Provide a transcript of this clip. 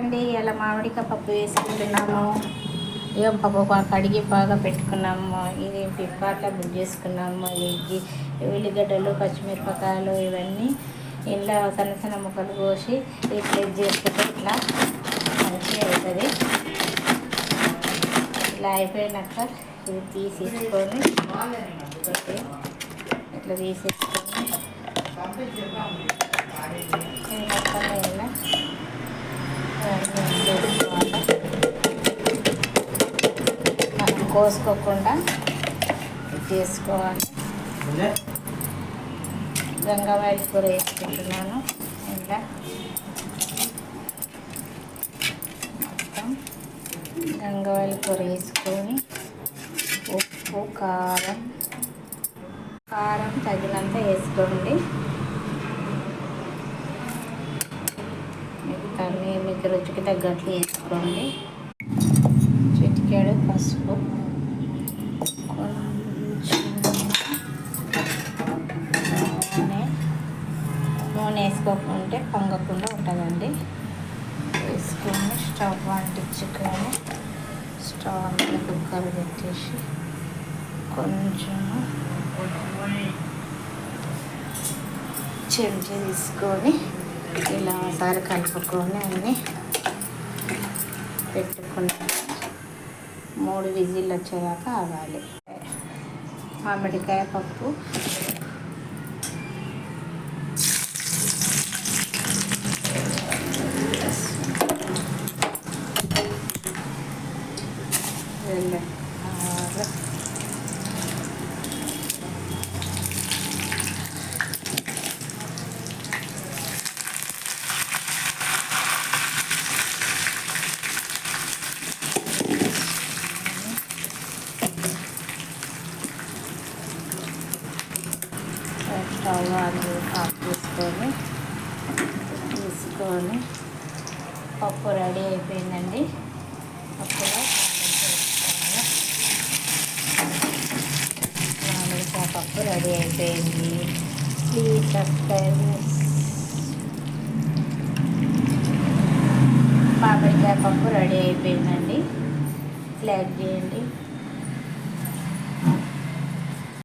అండి, ఇలా మామిడికాయ పప్పు వేసుకుంటున్నాము. ఏం పప్పు కడిగి బాగా పెట్టుకున్నాము. ఇది ఫ్లిప్కార్ట్లో బుక్ చేసుకున్నాము. ఎగ్గి ఉల్లిగడ్డలు, పచ్చిమిరపకాయలు ఇవన్నీ ఇలా సన్న సన్న ముక్కలు కోసి రీప్లేస్ చేసుకుంటే ఇట్లా మంచిగా అవుతుంది. ఇలా అయిపోయినాక ఇది తీసేసుకొని ఇట్లా తీసేసుకొని మొత్తం ఇలా మనం కోసుకోకుండా చేసుకోవాలి. గంగవాయిల కూర వేసుకుంటున్నాను. ఇలా మొత్తం గంగవాయిల కూర వేసుకొని ఉప్పు, కారం తగినంత వేసుకోండి. మీకు రుచికి తగ్గట్లు వేసుకోండి. చిటికెడు పసుపు, కొంచెం నూనె వేసుకోకుంటే పొంగకుండా ఉంటుందండి. వేసుకొని స్టవ్ అంటించుకొని స్టవ్ అంతా కుక్కర్ పెట్టేసి కొంచెం చెంచా తీసుకొని ఇలా ఒకసారి కలుపుకొని అన్నీ పెట్టుకున్నాక 3 విజిల్లు వచ్చేదాకా ఆగాలి. మామిడికాయ పప్పు స్టవ్ ఆఫ్ తీసుకొని పప్పు రెడీ అయిపోయిందండి. పప్పులో మామిడికాయ పప్పు రెడీ అయిపోయింది. Please subscribe. మామిడికాయ పప్పు రెడీ అయిపోయిందండి. లైక్ చేయండి.